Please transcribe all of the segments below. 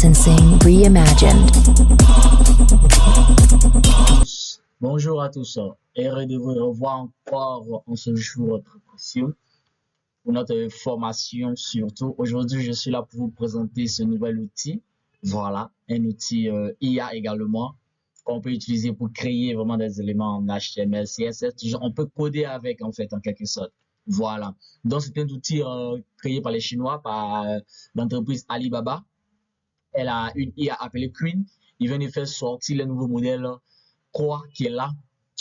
licensing reimagined. Bonjour à tous, heureux de vous revoir encore en ce jour très précieux pour notre formation surtout. Aujourd'hui, je suis là pour vous présenter ce nouvel outil. Voilà, un outil IA également qu'on peut utiliser pour créer vraiment des éléments en HTML, CSS. On peut coder avec en fait en quelque sorte. Voilà. Donc c'est un outil créé par les Chinois, par l'entreprise Alibaba. Elle a une IA appelée Queen. Ils viennent de faire sortir le nouveau modèle Croix qui est là.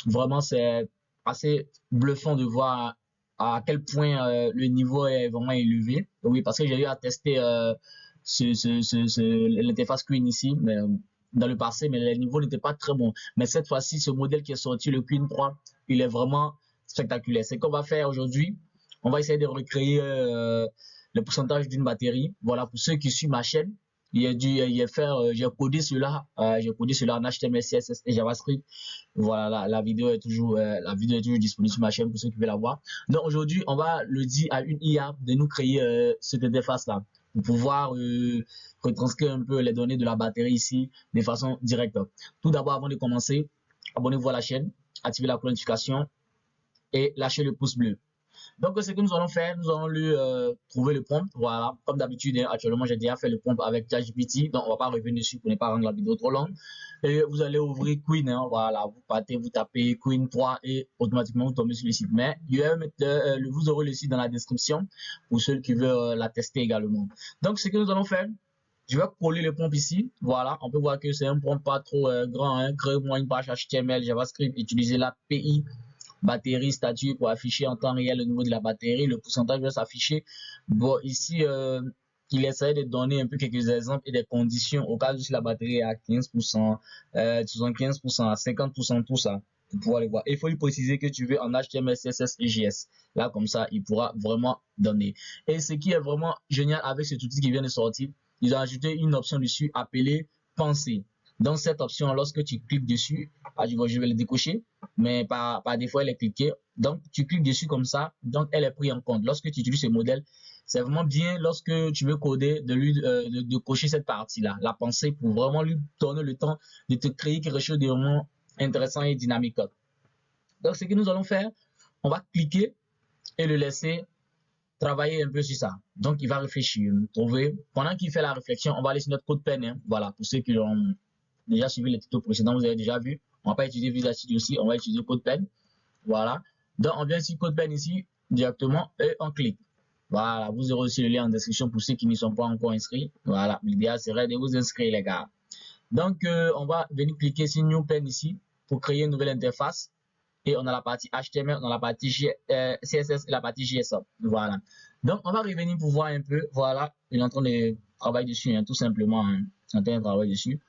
Vraiment, c'est assez bluffant de voir à quel point le niveau est vraiment élevé. Oui, parce que j'ai eu à tester l'interface Queen ici, mais, dans le passé, mais les niveaux n'étaient pas très bons. Mais cette fois-ci, ce modèle qui est sorti, le Queen 3, il est vraiment spectaculaire. C'est qu'on va faire aujourd'hui. On va essayer de recréer le pourcentage d'une batterie. Voilà, pour ceux qui suivent ma chaîne, j'ai codé cela en HTML, CSS et JavaScript. Voilà, la vidéo est toujours disponible sur ma chaîne pour ceux qui veulent la voir. Donc aujourd'hui, on va le dire à une IA de nous créer cette interface-là pour pouvoir retranscrire un peu les données de la batterie ici de façon directe. Tout d'abord, avant de commencer, abonnez-vous à la chaîne, activez la notification et lâchez le pouce bleu. Donc, ce que nous allons faire, nous allons lui trouver le prompt. Voilà, comme d'habitude, actuellement, j'ai déjà fait le prompt avec ChatGPT. Donc, on va pas revenir dessus pour ne pas rendre la vidéo trop longue. Et vous allez ouvrir Queen. Voilà, vous partez, vous tapez Queen 3 et automatiquement, vous tombez sur le site. Mais vous aurez le site dans la description pour ceux qui veulent la tester également. Donc, ce que nous allons faire, je vais coller le prompt ici. Voilà, on peut voir que c'est un prompt pas trop grand. Créez-moi une page HTML, JavaScript, utilisez l'API batterie statut pour afficher en temps réel le niveau de la batterie, le pourcentage va s'afficher. Bon, ici, il essaie de donner un peu quelques exemples et des conditions au cas où si la batterie est à 15%, 75%, à 50%, tout ça, pour pouvoir le voir. Il faut lui préciser que tu veux en HTML, CSS et JS. Là, comme ça, il pourra vraiment donner. Et ce qui est vraiment génial avec cet outil qui vient de sortir, ils ont ajouté une option dessus appelée penser. Dans cette option, lorsque tu cliques dessus, je vais le décocher, mais par défaut, elle est cliquée. Donc, tu cliques dessus comme ça, donc elle est prise en compte. Lorsque tu utilises ce modèle, c'est vraiment bien lorsque tu veux coder de cocher cette partie-là, la pensée, pour vraiment lui donner le temps de te créer quelque chose de vraiment intéressant et dynamique. Donc, ce que nous allons faire, on va cliquer et le laisser travailler un peu sur ça. Donc, il va réfléchir, trouver. Pendant qu'il fait la réflexion, on va laisser notre code pen. Voilà, pour ceux qui l'ont déjà suivi les tutos précédents, vous avez déjà vu. On va pas utiliser Visual Studio aussi, on va utiliser CodePen. Voilà. Donc, on vient sur CodePen ici, directement, et on clique. Voilà. Vous aurez aussi le lien en description pour ceux qui ne sont pas encore inscrits. Voilà. L'idéal serait de vous inscrire, les gars. Donc, on va venir cliquer sur New Pen ici pour créer une nouvelle interface. Et on a la partie HTML, on a la partie CSS et la partie JSON. Voilà. Donc, on va revenir pour voir un peu. Voilà. Il est en train de travailler dessus, tout simplement. Il est en train de travailler dessus.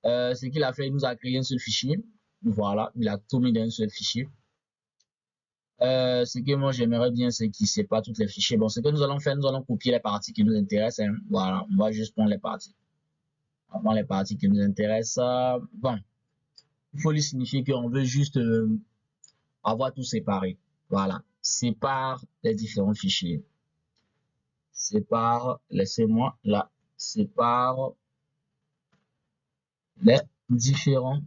Ce qu'il a fait, il nous a créé un seul fichier. Voilà, il a tout mis dans un seul fichier. Ce que moi j'aimerais bien, c'est qu'il ne sait pas toutes les fichiers. Bon, ce que nous allons faire, nous allons copier les parties qui nous intéressent. Voilà, on va juste prendre les parties. On va prendre les parties qui nous intéressent. Bon, il faut lui signifier qu'on veut juste avoir tout séparé. Voilà, sépare les différents fichiers. Sépare, laissez-moi là, sépare les différents.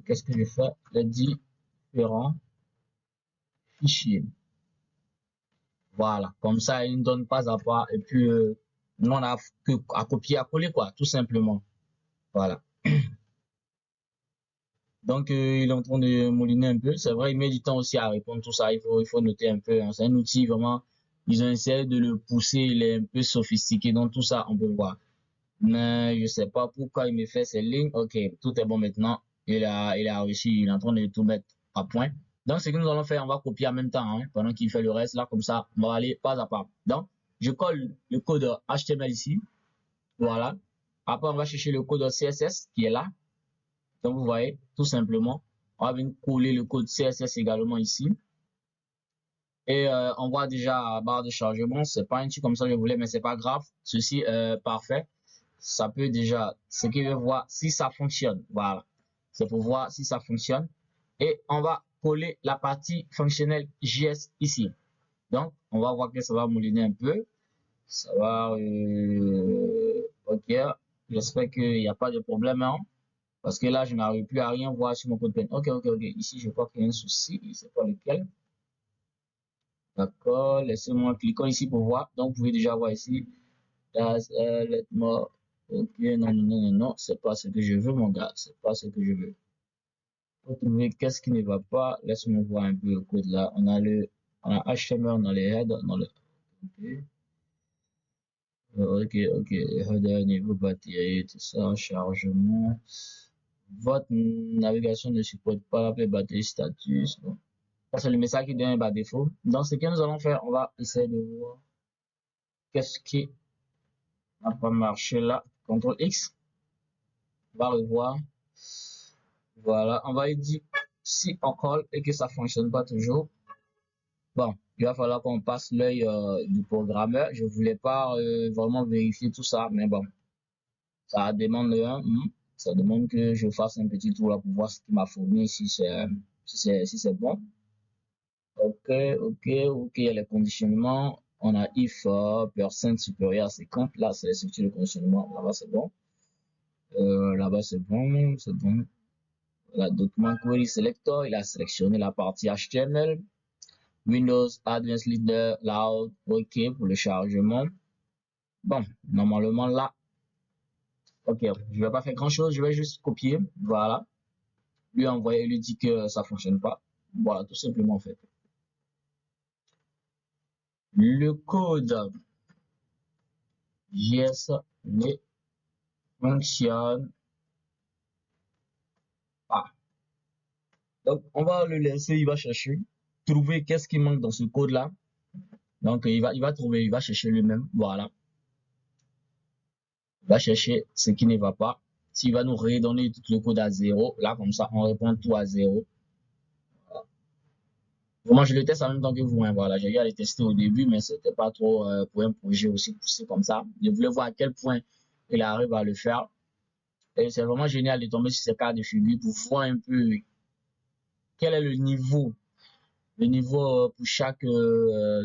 Qu'est-ce que je fais? Les différents fichier. Voilà, comme ça, il ne donne pas à part. Et puis, nous, on a que à copier, à coller, quoi, tout simplement. Voilà. Donc, il est en train de mouliner un peu. C'est vrai, il met du temps aussi à répondre, tout ça. Il faut noter un peu. C'est un outil vraiment. Ils ont essayé de le pousser. Il est un peu sophistiqué. Donc, tout ça, on peut voir. Mais je sais pas pourquoi il me fait ces lignes. Ok, tout est bon maintenant. Il a réussi. Il est en train de tout mettre à point. Donc, ce que nous allons faire, on va copier en même temps, pendant qu'il fait le reste. Là, comme ça, on va aller pas à pas. Donc, je colle le code HTML ici. Voilà. Après, on va chercher le code CSS qui est là. Donc, vous voyez, tout simplement, on va venir coller le code CSS également ici. Et on voit déjà la barre de chargement. C'est pas un truc comme ça que je voulais, mais c'est pas grave. Ceci est parfait. Ça peut déjà, ce qui veut voir si ça fonctionne. Voilà. C'est pour voir si ça fonctionne. Et on va coller la partie fonctionnelle JS ici. Donc, on va voir que ça va mouliner un peu. Ça va, ok, Ok, j'espère qu'il n'y a pas de problème, hein, parce que là, je n'arrive plus à rien voir sur mon code PIN. Ok, ok, ok. Ici, je crois qu'il y a un souci. Je ne sais pas lequel. D'accord, laissez-moi cliquer ici pour voir. Donc, vous pouvez déjà voir ici. Let more. Ok, non, non, non, non, non, c'est pas ce que je veux, mon gars. C'est pas ce que je veux. Pour trouver qu'est-ce qui ne va pas, laisse-moi voir un peu le code là. On a HTML dans les heads, dans le. Ok. Ok, ok, header, niveau batterie, tout ça, chargement. Votre navigation ne supporte pas l'appel batterie status. Bon. Ça, c'est le message qui donne par défaut. Donc, ce que nous allons faire, on va essayer de voir qu'est-ce qui n'a pas marché là. CTRL X, on va revoir. Voilà, on va dire si on colle et que ça fonctionne pas toujours. Bon, il va falloir qu'on passe l'œil du programmeur. Je voulais pas vraiment vérifier tout ça, mais bon, ça demande ça demande que je fasse un petit tour là pour voir ce qu'il m'a fourni, si c'est bon. Ok, ok, ok, il y a les conditionnements. On a if percent supérieur à 50. Là, c'est le conditionnement. Là-bas, c'est bon. Là-bas, c'est bon, c'est bon. La document query selector, il a sélectionné la partie HTML. Windows Advanced Leader Loud, OK pour le chargement. Bon, normalement là, OK, je vais pas faire grand chose, je vais juste copier, voilà, lui envoyer, lui dire que ça fonctionne pas. Voilà, tout simplement en fait. Le code JS ne fonctionne pas. Donc, on va le laisser, il va chercher, trouver qu'est-ce qui manque dans ce code-là. Donc, il va trouver, il va chercher lui-même, voilà. Il va chercher ce qui ne va pas. S'il va nous redonner tout le code à zéro, là, comme ça, on répond tout à zéro. Moi, je le teste en même temps que vous, hein, voilà. J'ai eu à le tester au début, mais c'était pas trop pour un projet aussi poussé comme ça. Je voulais voir à quel point il arrive à le faire. Et c'est vraiment génial de tomber sur ces cas de figure pour voir un peu quel est le niveau pour chaque,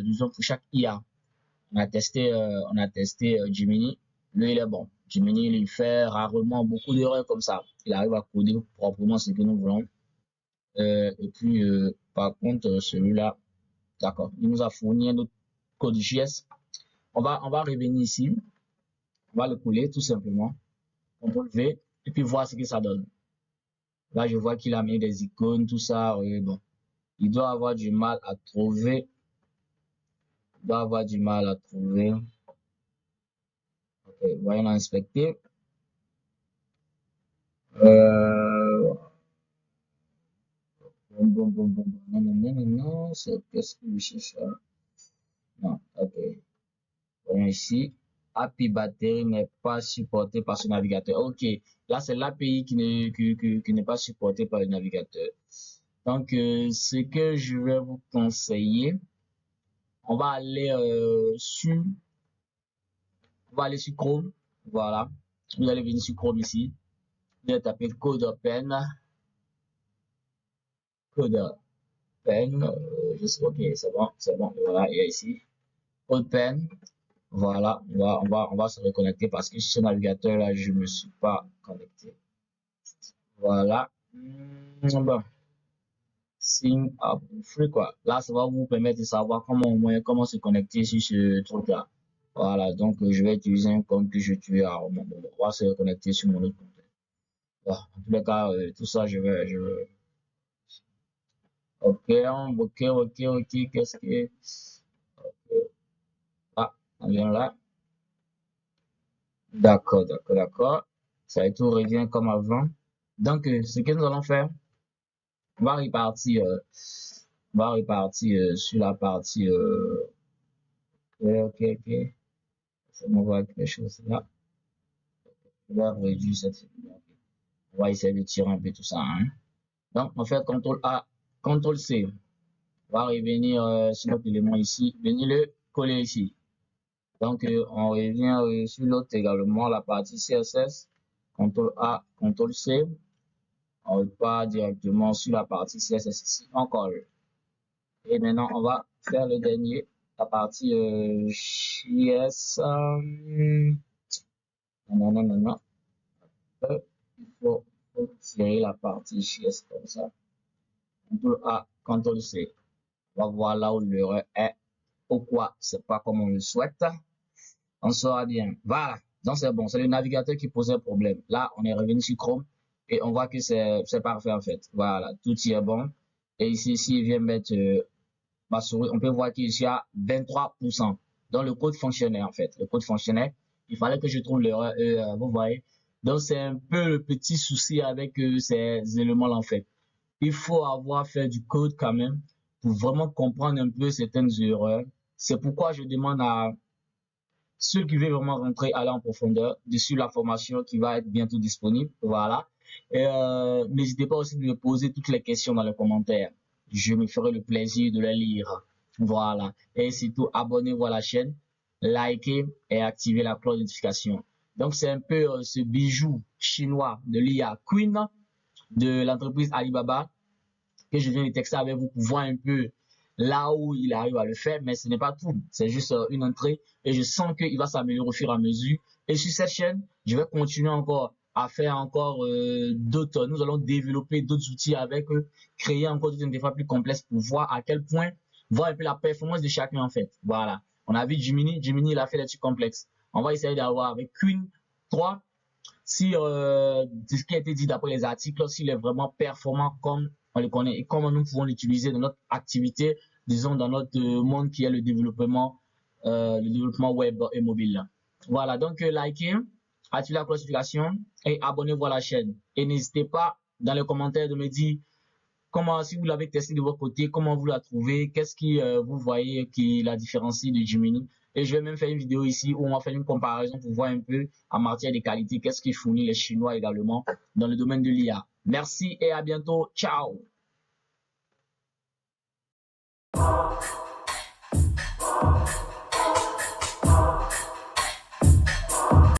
disons pour chaque IA. On a testé Gemini. Lui, il est bon. Gemini, il fait rarement beaucoup d'erreurs comme ça. Il arrive à coder proprement ce que nous voulons. Et puis, par contre, celui-là, d'accord, il nous a fourni un autre code JS. On va revenir ici. On va le coller tout simplement. CTRL V. Et puis voir ce que ça donne. Là, je vois qu'il a mis des icônes, tout ça. Bon, il doit avoir du mal à trouver. Il doit avoir du mal à trouver. Ok, voyons inspecter. Euh, bon. Non, non, non, non, non. C'est qu'est-ce que je cherche là? Non, ok. Voyons ici. API batterie n'est pas supporté par ce navigateur. Ok, là c'est l'API qui n'est pas supporté par le navigateur. Donc, ce que je vais vous conseiller, on va aller sur Chrome. Voilà. Vous allez venir sur Chrome ici. Vous allez taper code pen. Je sais, ok, c'est bon. Voilà, et ici, CodePen. Voilà, on va se reconnecter parce que sur ce navigateur-là, je ne me suis pas connecté. Voilà. Bon. Sign up free quoi. Là, ça va vous permettre de savoir comment se connecter sur ce truc-là. Voilà, donc je vais utiliser un compte que je tue à on va se connecter sur mon autre compte. Voilà. En tous les cas, tout ça, je vais. Ok, qu'est-ce que. Ah, on vient là. D'accord. Ça et tout revient comme avant. Donc, ce que nous allons faire, on va repartir, sur la partie. Ok. Ça m'envoie quelque chose là. Je vais réduire cette. On va essayer de tirer un peu tout ça, hein. Donc, on fait CTRL A, CTRL C. On va revenir sur notre élément ici. Venir le coller ici. Donc, on revient sur l'autre également, la partie CSS. CTRL A, CTRL C. On repart directement sur la partie CSS ici. On colle. Et maintenant, on va faire le dernier, la partie JS. Non, non, non, non. Il faut tirer la partie JS comme ça. On peut à CTRL C. On va voir là où l'erreur est. Pourquoi c'est pas comme on le souhaite. On saura bien. Voilà. Donc c'est bon. C'est le navigateur qui posait problème. Là, on est revenu sur Chrome et on voit que c'est parfait en fait. Voilà. Tout y est bon. Et ici, s'il vient mettre ma souris, on peut voir qu'il y a 23%. Donc le code fonctionnait en fait. Le code fonctionnait. Il fallait que je trouve l'erreur. Vous voyez. Donc c'est un peu le petit souci avec ces éléments-là en fait. Il faut avoir fait du code quand même pour vraiment comprendre un peu certaines erreurs. C'est pourquoi je demande à ceux qui veulent vraiment rentrer, aller en profondeur, dessus la formation qui va être bientôt disponible. Voilà. Et n'hésitez pas aussi de me poser toutes les questions dans les commentaires. Je me ferai le plaisir de les lire. Voilà. Et surtout, abonnez-vous à la chaîne, likez et activez la cloche de notification. Donc, c'est un peu ce bijou chinois de l'IA Queen de l'entreprise Alibaba que je viens de texter avec vous pour voir un peu là où il arrive à le faire, mais ce n'est pas tout. C'est juste une entrée et je sens qu'il va s'améliorer au fur et à mesure. Et sur cette chaîne, je vais continuer encore à faire encore d'autres. Nous allons développer d'autres outils avec eux, créer encore des interfaces plus complexes pour voir à quel point, voir un peu la performance de chacun en fait. Voilà. On a vu Gemini, il a fait des trucs complexes. On va essayer d'avoir avec Queen 3 si ce qui a été dit d'après les articles, s'il est vraiment performant comme on le connaît et comment nous pouvons l'utiliser dans notre activité, disons dans notre monde qui est le développement web et mobile. Voilà, donc likez, activez la cloche de notification et abonnez-vous à la chaîne. Et n'hésitez pas dans les commentaires de me dire comment, si vous l'avez testé de votre côté, comment vous la trouvez, qu'est-ce qui vous voyez qui la différencie de Gemini. Et je vais même faire une vidéo ici où on va faire une comparaison pour voir un peu en matière de qualité, qu'est-ce qui fournit les Chinois également dans le domaine de l'IA. Merci et à bientôt. Ciao.